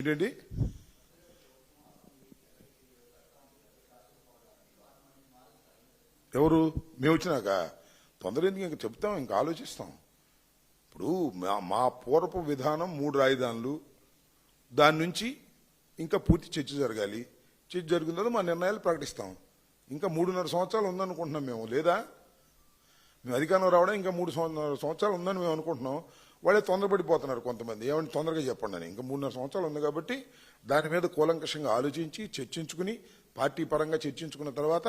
ఏంటండి? ఎవరు? మేము వచ్చినాక తొందర ఎందుకు? ఇంకా చెప్తాం, ఇంకా ఆలోచిస్తాం. ఇప్పుడు మా పూర్వపు విధానం 3 రాజధానులు, దాని నుంచి ఇంకా పూర్తి చర్చ జరగాలి. చర్చ జరిగిన తర్వాత మా నిర్ణయాలు ప్రకటిస్తాం. ఇంకా 3.5 సంవత్సరాలు ఉందనుకుంటున్నాం మేము, లేదా మేము అధికారంలో రావడం ఇంకా 3 సంవత్సరాలు ఉందని మేము అనుకుంటున్నాం. వాళ్ళే తొందరపడిపోతున్నారు కొంతమంది. ఏమంటే తొందరగా చెప్పండి అని. ఇంకా 3.5 సంవత్సరాలు ఉంది కాబట్టి దాని మీద కూలంకషంగా ఆలోచించి చర్చించుకుని పార్టీ పరంగా చర్చించుకున్న తర్వాత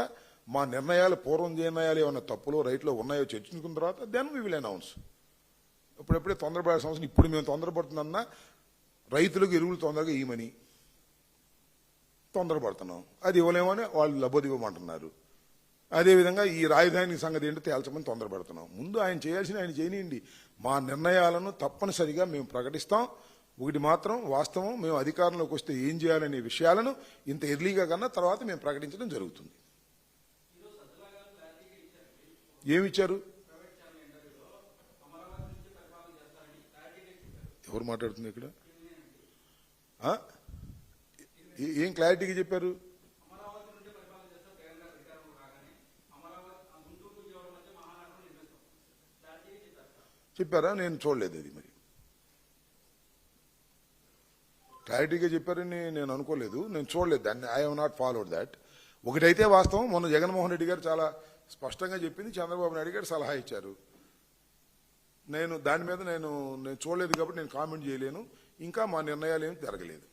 మా నిర్ణయాలు, పూర్వం నిర్ణయాలు ఏమైనా తప్పులో రైట్లో ఉన్నాయో చర్చించుకున్న తర్వాత దెన్ వి విల్ అనౌన్స్. ఇప్పుడెప్పుడే తొందరపడే సంవత్సరం. ఇప్పుడు మేము తొందరపడుతున్నా రైతులకు ఎరువులు తొందరగా ఇవ్వమని తొందరపడుతున్నాం. అది ఇవ్వలేమని వాళ్ళు లబ్బోదివ్వమంటున్నారు. అదేవిధంగా ఈ రాజధాని సంగతి ఏంటో తేల్చమని తొందరపడుతున్నాం. ముందు ఆయన చేయాల్సిన ఆయన చేయనియండి. మా నిర్ణయాలను తప్పనిసరిగా మేము ప్రకటిస్తాం. ఒకటి మాత్రం వాస్తవం, మేము అధికారంలోకి వస్తే ఏం చేయాలనే విషయాలను ఇంత ఎర్లీగా కన్నా తర్వాత మేము ప్రకటించడం జరుగుతుంది. ఏమిచ్చారు? ఎవరు మాట్లాడుతుంది ఇక్కడ? ఏం క్లారిటీగా చెప్పారు? చెప్పారా? నేను చూడలేదు అది. మరి క్లారిటీగా చెప్పారని నేను అనుకోలేదు, నేను చూడలేదు దాన్ని. I have not followed that. ఒకటైతే వాస్తవం, మొన్న జగన్మోహన్ రెడ్డి గారు చాలా స్పష్టంగా చెప్పింది, చంద్రబాబు నాయుడు గారు సలహా ఇచ్చారు. నేను దాని మీద నేను చూడలేదు కాబట్టి నేను కామెంట్ చేయలేను. ఇంకా మా నిర్ణయాలు ఏమి జరగలేదు.